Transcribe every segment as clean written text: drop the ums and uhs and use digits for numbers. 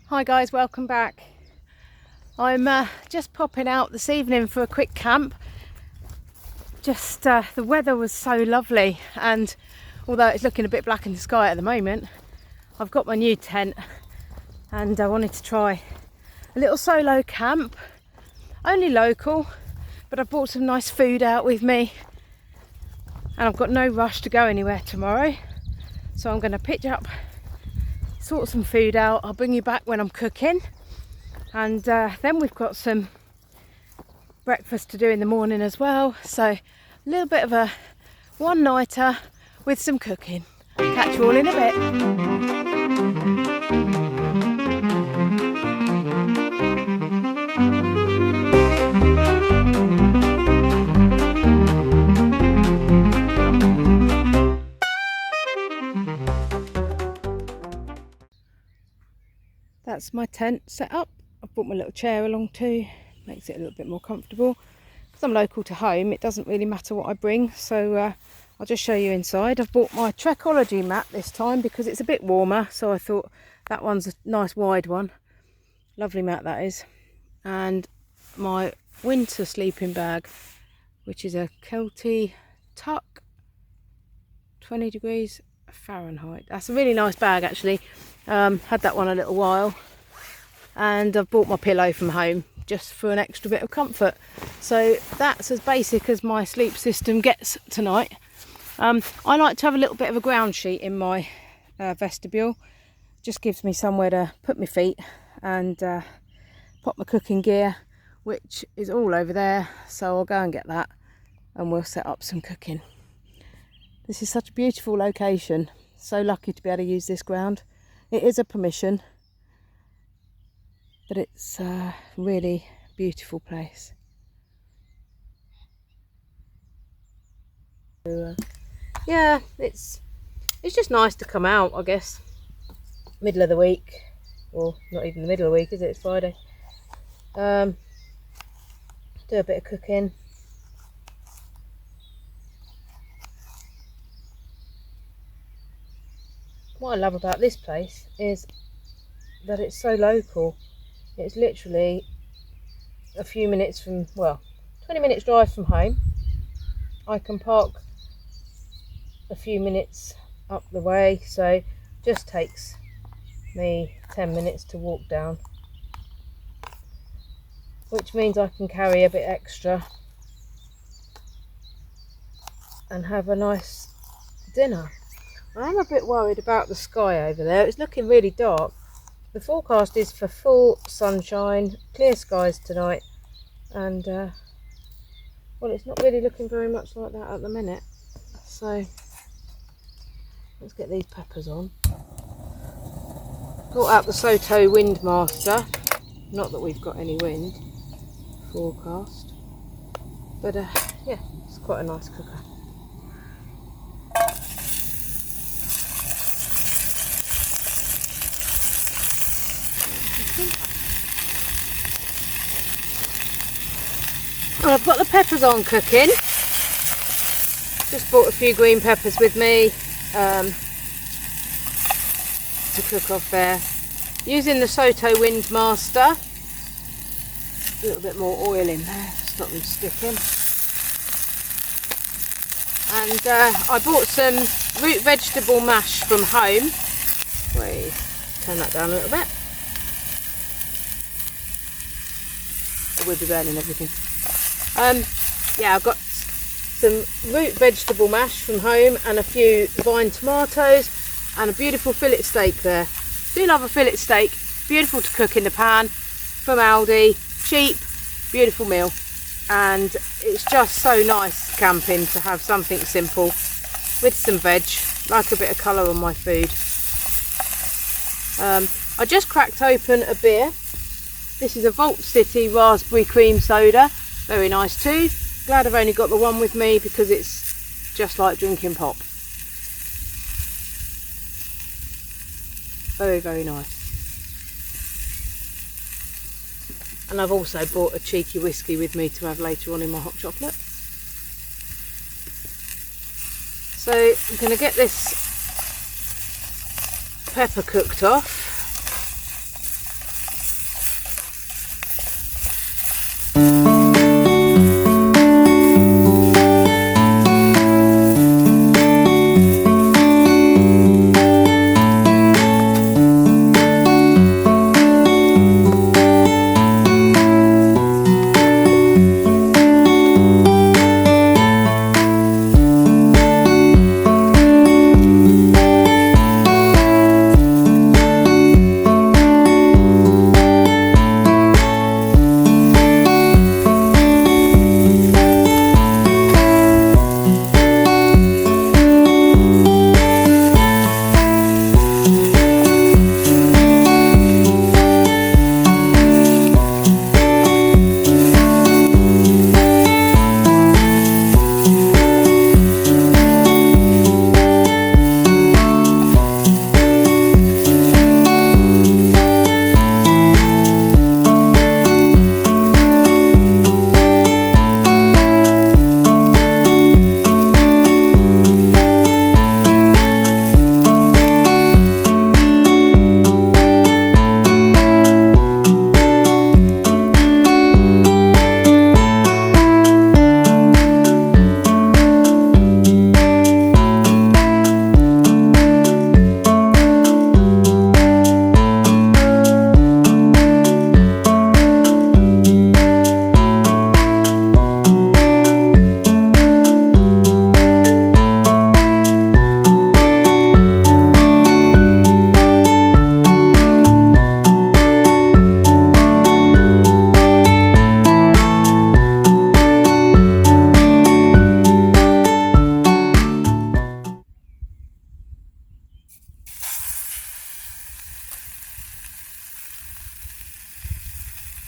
Hi guys, welcome back. I'm just popping out this evening for a quick camp. The weather was so lovely, and although it's looking a bit black in the sky at the moment, I've got my new tent and I wanted to try a little solo camp, only local, but I've brought some nice food out with me and I've got no rush to go anywhere tomorrow, so I'm going to pitch up, sort some food out. I'll bring you back when I'm cooking, and then we've got some breakfast to do in the morning as well, so a little bit of a one-nighter with some cooking. Catch you all in a bit. That's my tent set up. I've brought my little chair along too, makes it a little bit more comfortable. Because I'm local to home, it doesn't really matter what I bring, so I'll just show you inside. I've bought my Trekology mat this time because it's a bit warmer, so I thought that one's a nice wide one. Lovely mat that is. And my winter sleeping bag, which is a Kelty Tuck, 20 degrees Fahrenheit. That's a really nice bag actually. Had that one a little while, and I've bought my pillow from home just for an extra bit of comfort. So that's as basic as my sleep system gets tonight. I like to have a little bit of a ground sheet in my vestibule. Just gives me somewhere to put my feet and pop my cooking gear, which is all over there, so I'll go and get that and we'll set up some cooking. This is such a beautiful location, so lucky to be able to use this ground. It is a permission, but it's a really beautiful place. So, yeah, it's just nice to come out, I guess. Middle of the week, or not even the middle of the week, is it? It's Friday. Do a bit of cooking. What I love about this place is that it's so local. It's literally a few minutes from, well, 20 minutes drive from home. I can park a few minutes up the way, so just takes me 10 minutes to walk down, which means I can carry a bit extra and have a nice dinner. I'm a bit worried about the sky over there. It's looking really dark. The forecast is for full sunshine, clear skies tonight, and well, it's not really looking very much like that at the minute. So let's get these peppers on. Got out the Soto Windmaster. Not that we've got any wind forecast, but yeah, it's quite a nice cooker. Well, I've got the peppers on cooking. Just bought a few green peppers with me to cook off there. Using the Soto Windmaster. A little bit more oil in there to stop them sticking. And I bought some root vegetable mash from home. Wait, turn that down a little bit. We'll be burning everything. Yeah, I've got some root vegetable mash from home and a few vine tomatoes and a beautiful fillet steak there. Do love a fillet steak. Beautiful to cook in the pan from Aldi. Cheap, beautiful meal. And it's just so nice camping to have something simple with some veg. Like a bit of colour on my food. I just cracked open a beer. This is a Vault City raspberry cream soda. Very nice too. Glad I've only got the one with me because it's just like drinking pop. Very, very nice. And I've also bought a cheeky whiskey with me to have later on in my hot chocolate. So I'm going to get this pepper cooked off.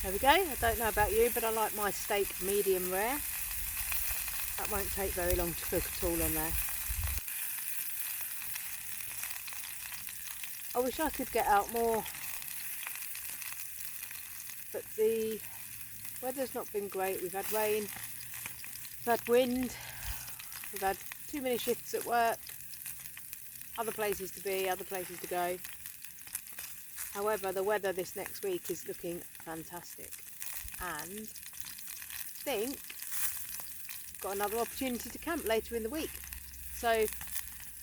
There we go. I don't know about you, but I like my steak medium rare. That won't take very long to cook at all on there. I wish I could get out more, but the weather's not been great. We've had rain, we've had wind, we've had too many shifts at work, other places to be, other places to go. However, the weather this next week is looking fantastic, and I think we've got another opportunity to camp later in the week. So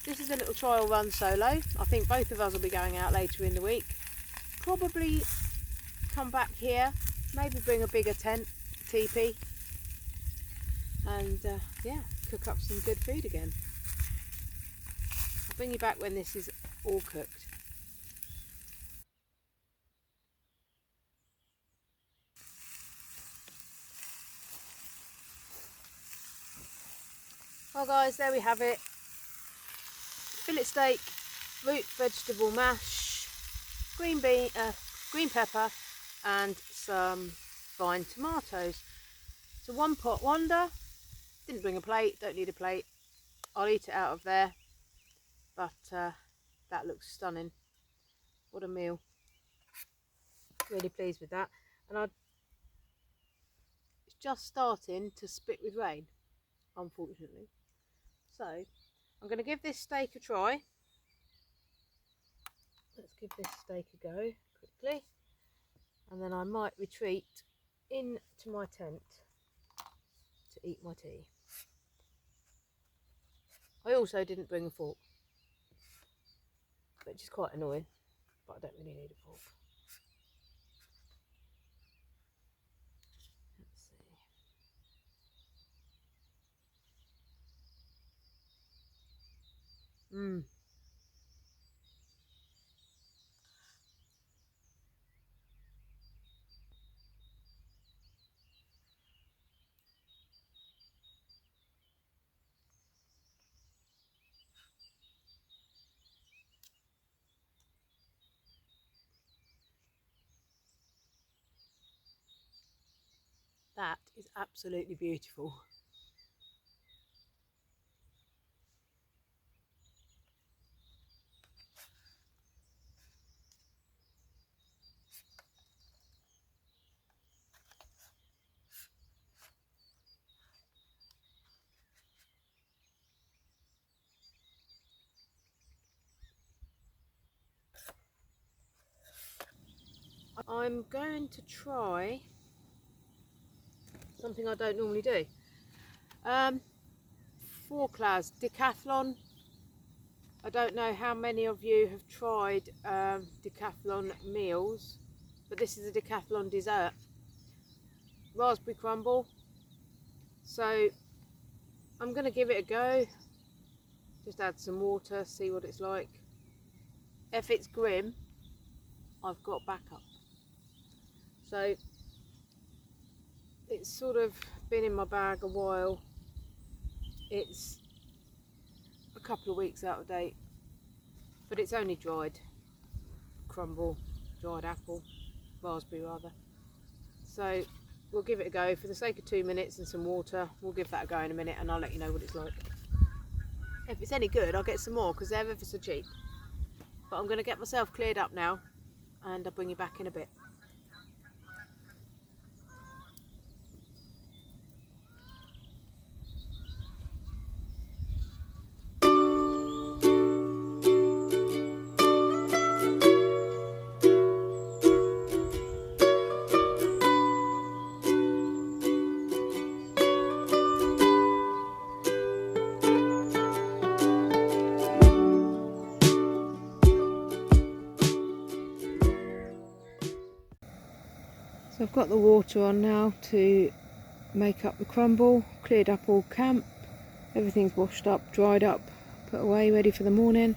this is a little trial run solo. I think both of us will be going out later in the week. Probably come back here, maybe bring a bigger tent, teepee, and yeah, cook up some good food again. I'll bring you back when this is all cooked. Well guys, there we have it. Fillet steak, root vegetable mash, green pepper and some vine tomatoes. It's a one pot wonder. Didn't bring a plate, don't need a plate. I'll eat it out of there. But that looks stunning. What a meal. Really pleased with that. And it's just starting to spit with rain, unfortunately. So I'm going to give this steak a try. Let's give this steak a go quickly, and then I might retreat into my tent to eat my tea. I also didn't bring a fork, which is quite annoying, but I don't really need a fork. Let's see. That is absolutely beautiful. I'm going to try something I don't normally do. 4 class decathlon. I don't know how many of you have tried decathlon meals, but this is a decathlon dessert. Raspberry crumble. So I'm going to give it a go. Just add some water, see what it's like. If it's grim, I've got backup. So it's sort of been in my bag a while. It's a couple of weeks out of date, but it's only dried crumble, dried apple, raspberry rather. So we'll give it a go for the sake of 2 minutes and some water. We'll give that a go in a minute and I'll let you know what it's like. If it's any good, I'll get some more because they're ever so cheap. But I'm going to get myself cleared up now and I'll bring you back in a bit. So I've got the water on now to make up the crumble, cleared up all camp, everything's washed up, dried up, put away, ready for the morning.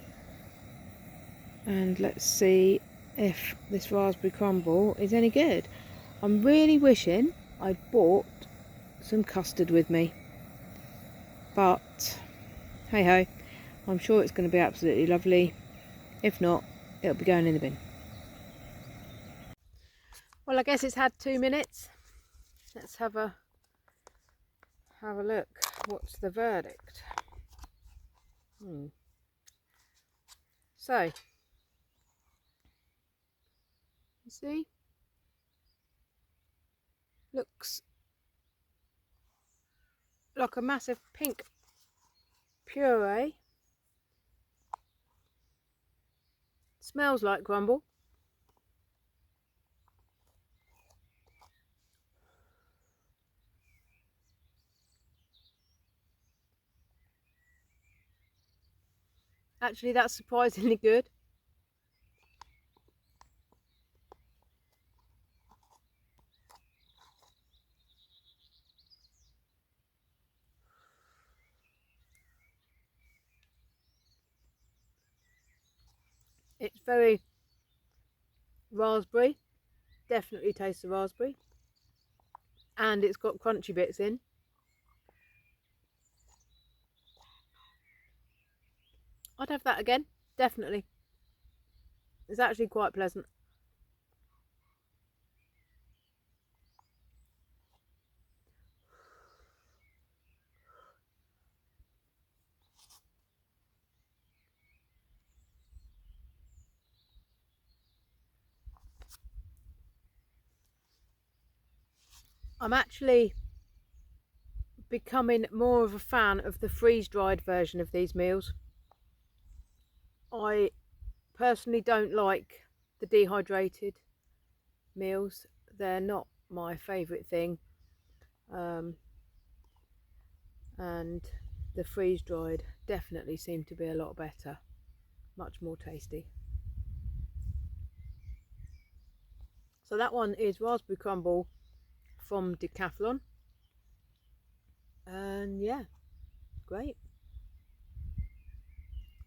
And let's see if this raspberry crumble is any good. I'm really wishing I'd bought some custard with me, but hey ho, I'm sure it's going to be absolutely lovely. If not, it'll be going in the bin. Well, I guess it's had 2 minutes. Let's have a look. What's the verdict? So, you see, looks like a massive pink puree. Smells like crumble. Actually, that's surprisingly good. It's very raspberry, definitely tastes the raspberry, and it's got crunchy bits in. I'd have that again, definitely. It's actually quite pleasant. I'm actually becoming more of a fan of the freeze-dried version of these meals. I personally don't like the dehydrated meals. They're not my favourite thing. And the freeze-dried definitely seem to be a lot better, much more tasty. So that one is raspberry crumble from Decathlon, and yeah, great.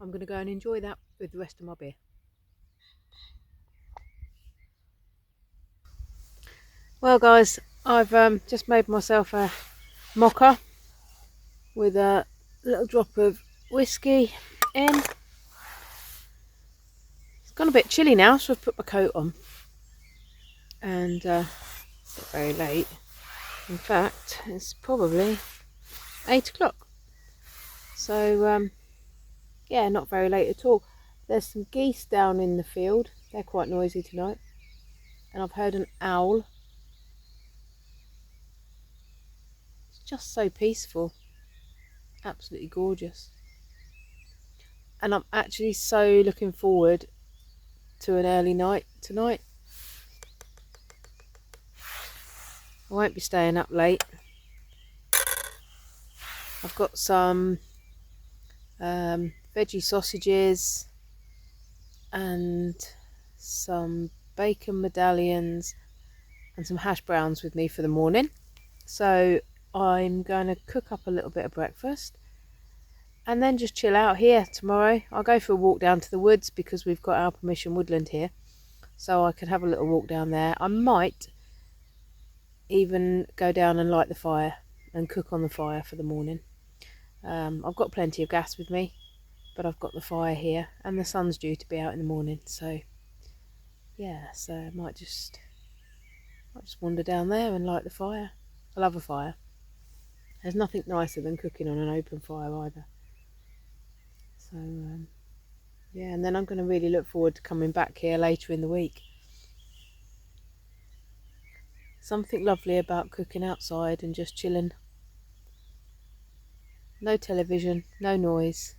I'm going to go and enjoy that with the rest of my beer. Well guys, I've just made myself a mocha with a little drop of whiskey in. It's gone a bit chilly now, so I've put my coat on, and it's very late. In fact, it's probably 8 o'clock, so yeah, not very late at all. There's some geese down in the field. They're quite noisy tonight, and I've heard an owl. It's just so peaceful, absolutely gorgeous, and I'm actually so looking forward to an early night tonight. I won't be staying up late. I've got some veggie sausages and some bacon medallions and some hash browns with me for the morning. So I'm going to cook up a little bit of breakfast and then just chill out here tomorrow. I'll go for a walk down to the woods because we've got our permission woodland here, so I could have a little walk down there. I might even go down and light the fire and cook on the fire for the morning. I've got plenty of gas with me, but I've got the fire here, and the sun's due to be out in the morning, so yeah, so I might just wander down there and light the fire. I love a fire. There's nothing nicer than cooking on an open fire either. So yeah, and then I'm going to really look forward to coming back here later in the week. Something lovely about cooking outside and just chilling. No television, no noise.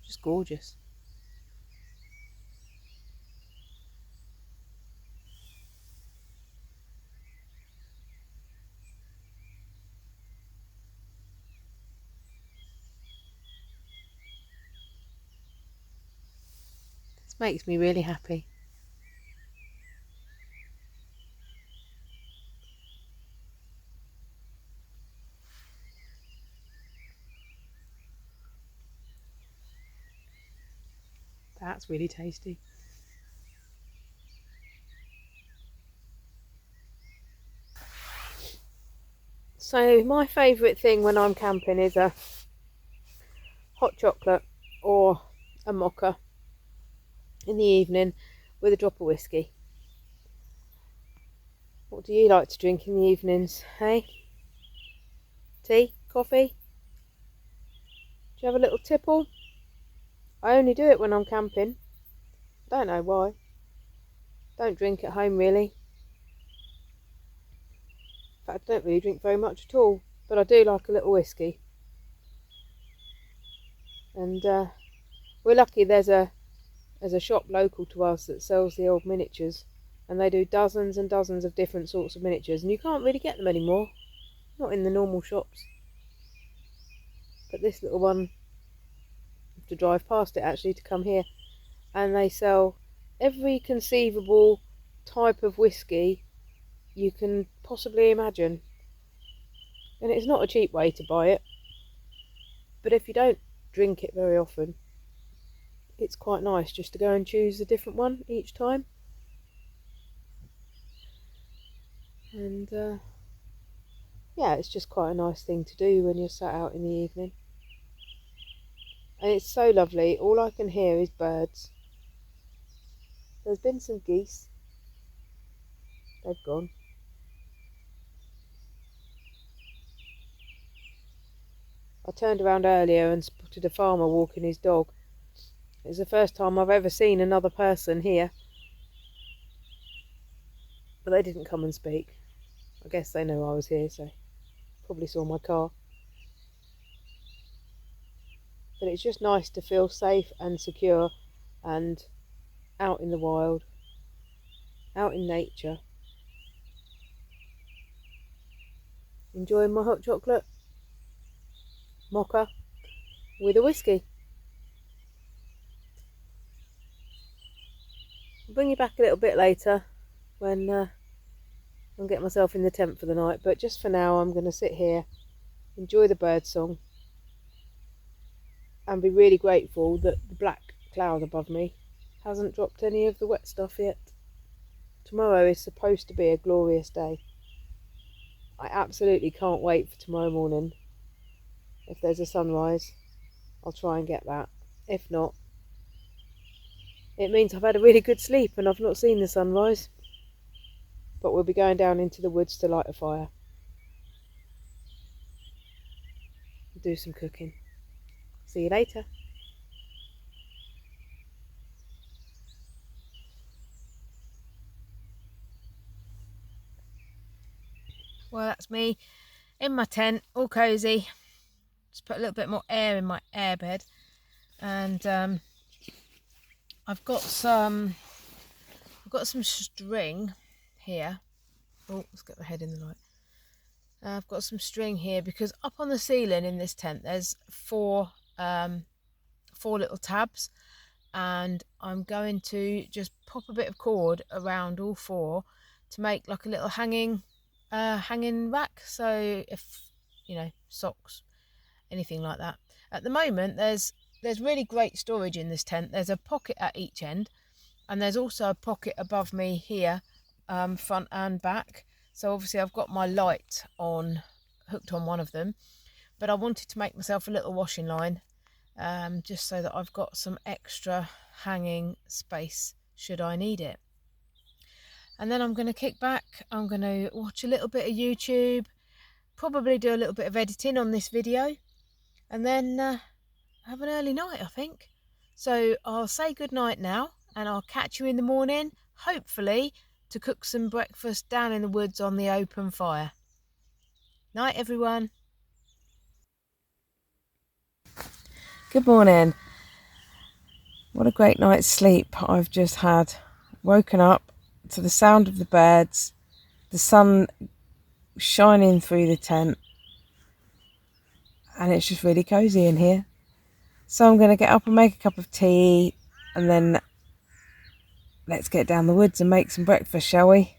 Just gorgeous. This makes me really happy. That's really tasty. So my favourite thing when I'm camping is a hot chocolate or a mocha in the evening with a drop of whiskey. What do you like to drink in the evenings, hey? Tea? Coffee? Do you have a little tipple? I only do it when I'm camping. I don't know why. Don't drink at home really. In fact, I don't really drink very much at all, but I do like a little whiskey. And we're lucky there's a shop local to us that sells the old miniatures, and they do dozens and dozens of different sorts of miniatures, and you can't really get them anymore, not in the normal shops. But this little one, I have to drive past it actually to come here, and they sell every conceivable type of whiskey you can possibly imagine, and it's not a cheap way to buy it, but if you don't drink it very often, it's quite nice just to go and choose a different one each time. And yeah, it's just quite a nice thing to do when you're sat out in the evening. And it's so lovely. All I can hear is birds. There's been some geese. They've gone. I turned around earlier and spotted a farmer walking his dog. It was the first time I've ever seen another person here. But they didn't come and speak. I guess they know I was here, so probably saw my car. But it's just nice to feel safe and secure and out in the wild, out in nature. Enjoying my hot chocolate mocha with a whiskey. I'll bring you back a little bit later when I'll get myself in the tent for the night, but just for now I'm going to sit here, enjoy the bird song, and be really grateful that the black cloud above me hasn't dropped any of the wet stuff yet. Tomorrow is supposed to be a glorious day. I absolutely can't wait for tomorrow morning. If there's a sunrise, I'll try and get that. If not, it means I've had a really good sleep and I've not seen the sunrise. But we'll be going down into the woods to light a fire. Do some cooking. See you later. Well, that's me in my tent, all cosy. Just put a little bit more air in my air bed, and I've got some string here. Oh, let's get the head in the light. I've got some string here because up on the ceiling in this tent there's four little tabs, and I'm going to just pop a bit of cord around all four to make like a little hanging rack. So if you know, socks, anything like that. At the moment there's really great storage in this tent. There's a pocket at each end, and there's also a pocket above me here, front and back. So obviously I've got my light hooked on one of them, but I wanted to make myself a little washing line, just so that I've got some extra hanging space should I need it. And then I'm going to kick back, I'm going to watch a little bit of YouTube, probably do a little bit of editing on this video, and then have an early night, I think. So I'll say good night now, and I'll catch you in the morning, hopefully to cook some breakfast down in the woods on the open fire. Night everyone. Good morning. What a great night's sleep I've just had. Woken up to the sound of the birds, the sun shining through the tent, and it's just really cozy in here. So I'm going to get up and make a cup of tea, and then let's get down the woods and make some breakfast, shall we?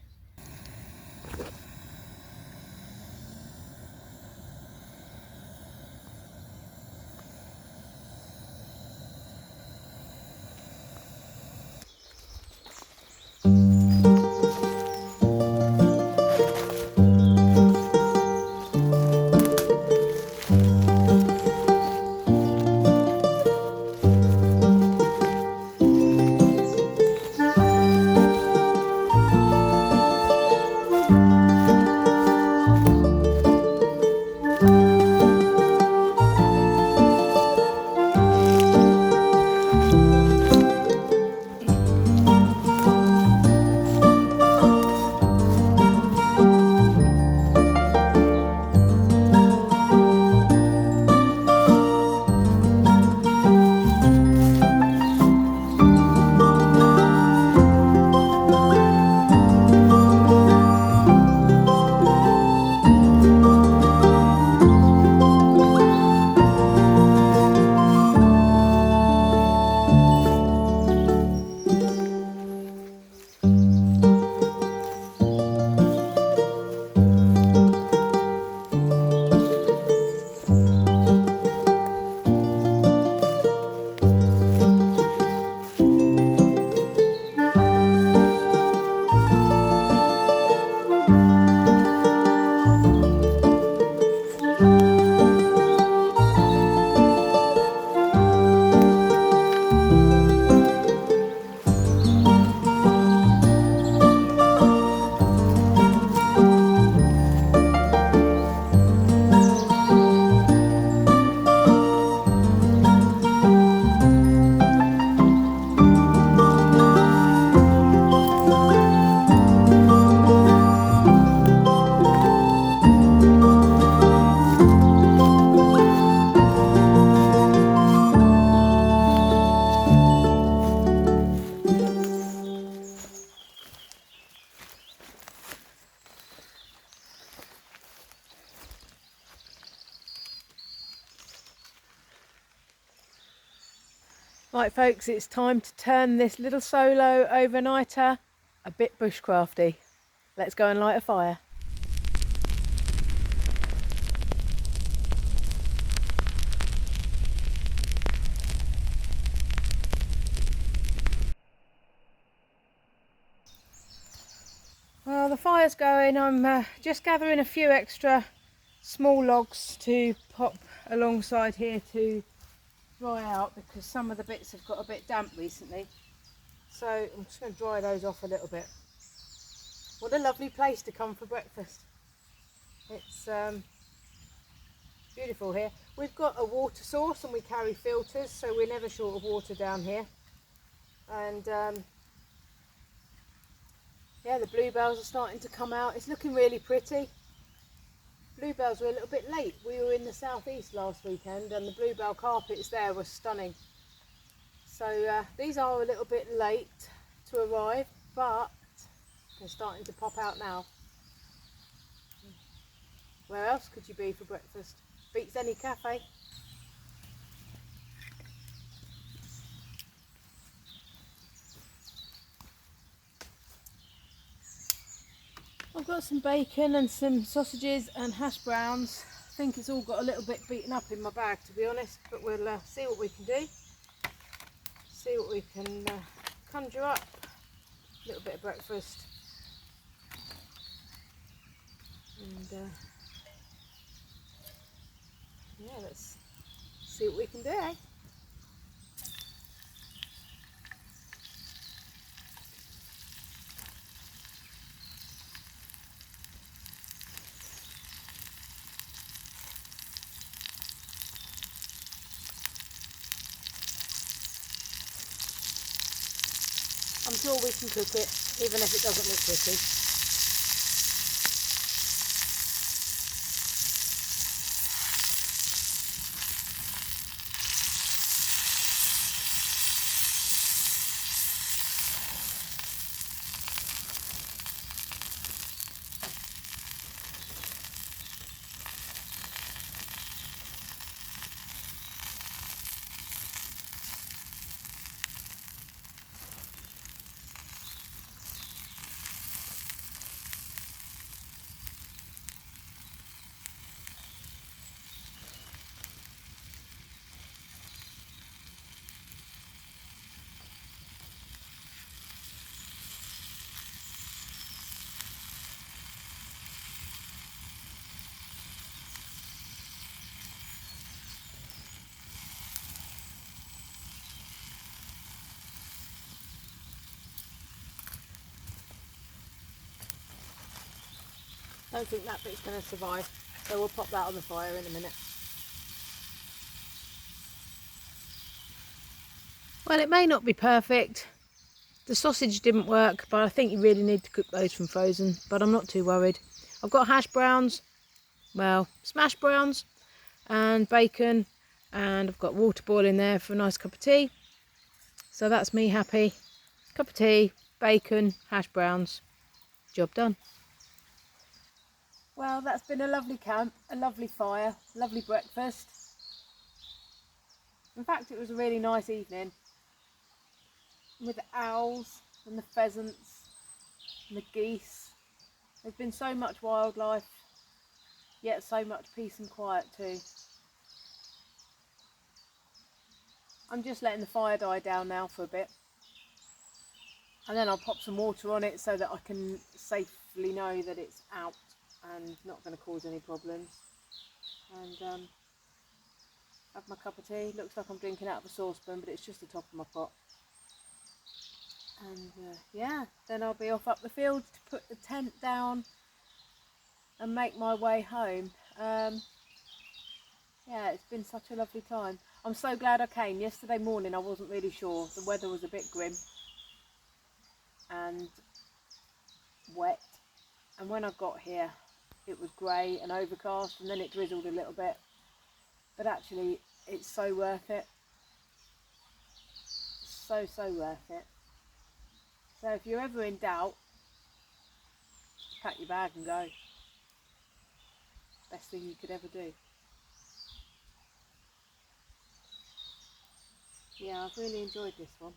Right folks, it's time to turn this little solo overnighter a bit bushcrafty. Let's go and light a fire. Well, the fire's going. I'm just gathering a few extra small logs to pop alongside here to dry out, because some of the bits have got a bit damp recently. So I'm just going to dry those off a little bit. What a lovely place to come for breakfast. It's beautiful here. We've got a water source and we carry filters, so we're never short of water down here. And yeah, the bluebells are starting to come out. It's looking really pretty. Bluebells were a little bit late. We were in the southeast last weekend and the bluebell carpets there were stunning. So these are a little bit late to arrive, but they're starting to pop out now. Where else could you be for breakfast? Beats any cafe. I've got some bacon and some sausages and hash browns. I think it's all got a little bit beaten up in my bag, to be honest, but we'll see what we can do. See what we can conjure up. A little bit of breakfast. And yeah, let's see what we can do, eh? I'm sure we can cook it, even if it doesn't look pretty. I don't think that bit's going to survive, so we'll pop that on the fire in a minute. Well, it may not be perfect. The sausage didn't work, but I think you really need to cook those from frozen, but I'm not too worried. I've got hash browns, well, smash browns, and bacon, and I've got water boiling there for a nice cup of tea. So that's me happy. Cup of tea, bacon, hash browns, job done. Well, that's been a lovely camp, a lovely fire, lovely breakfast. In fact, it was a really nice evening with the owls and the pheasants and the geese. There's been so much wildlife, yet so much peace and quiet too. I'm just letting the fire die down now for a bit, and then I'll pop some water on it so that I can safely know that it's out and not going to cause any problems. And have my cup of tea. Looks like I'm drinking out of a saucepan, but it's just the top of my pot. And yeah, then I'll be off up the field to put the tent down and make my way home. Yeah, it's been such a lovely time. I'm so glad I came. Yesterday morning I wasn't really sure. The weather was a bit grim and wet, and when I got here it was grey and overcast, and then it drizzled a little bit, but actually it's so worth it. So worth it. So if you're ever in doubt, pack your bag and go. Best thing you could ever do. Yeah, I've really enjoyed this one.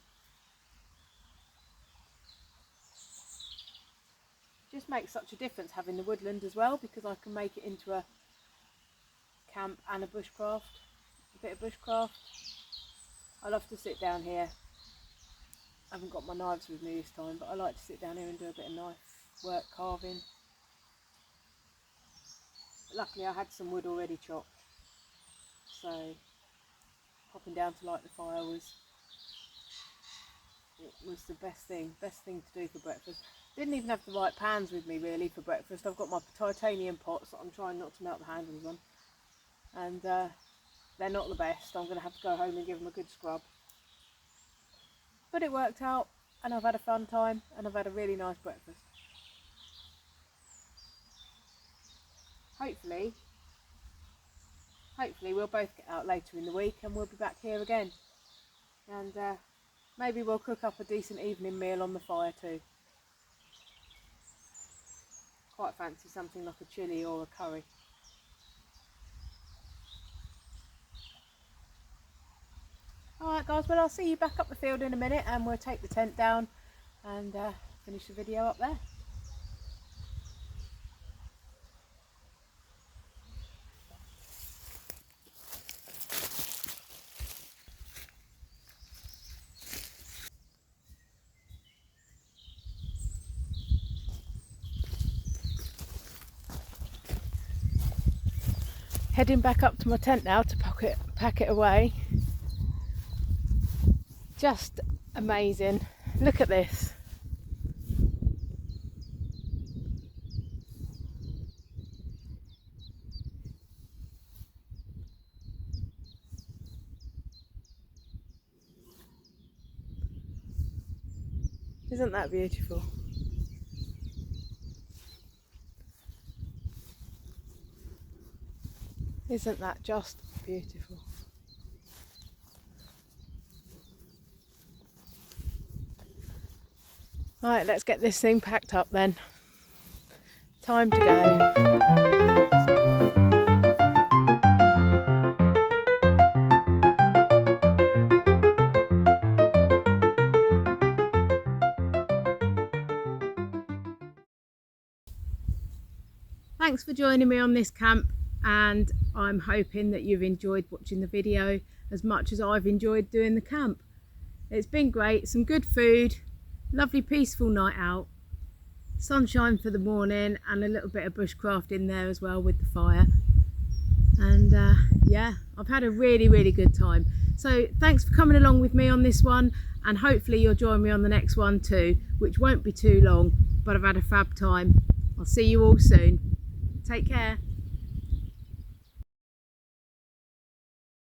Just makes such a difference having the woodland as well, because I can make it into a camp and a bushcraft, a bit of bushcraft. I love to sit down here. I haven't got my knives with me this time, but I like to sit down here and do a bit of knife work, carving. But luckily I had some wood already chopped, so popping down to light the fire was the best thing to do for breakfast. Didn't even have the right pans with me really for breakfast. I've got my titanium pots that I'm trying not to melt the handles on, and they're not the best. I'm going to have to go home and give them a good scrub. But it worked out, and I've had a fun time, and I've had a really nice breakfast. Hopefully we'll both get out later in the week and we'll be back here again. And maybe we'll cook up a decent evening meal on the fire too. Quite fancy something like a chilli or a curry. Alright guys, well I'll see you back up the field in a minute, and we'll take the tent down and finish the video up there. Heading back up to my tent now to pack it away. Just amazing. Look at this. Isn't that beautiful? Isn't that just beautiful? Right, let's get this thing packed up then. Time to go. Thanks for joining me on this camp, and I'm hoping that you've enjoyed watching the video as much as I've enjoyed doing the camp. It's been great, some good food, lovely peaceful night out, sunshine for the morning, and a little bit of bushcraft in there as well with the fire. And yeah, I've had a really good time. So thanks for coming along with me on this one, and hopefully you'll join me on the next one too, which won't be too long, but I've had a fab time. I'll see you all soon. Take care.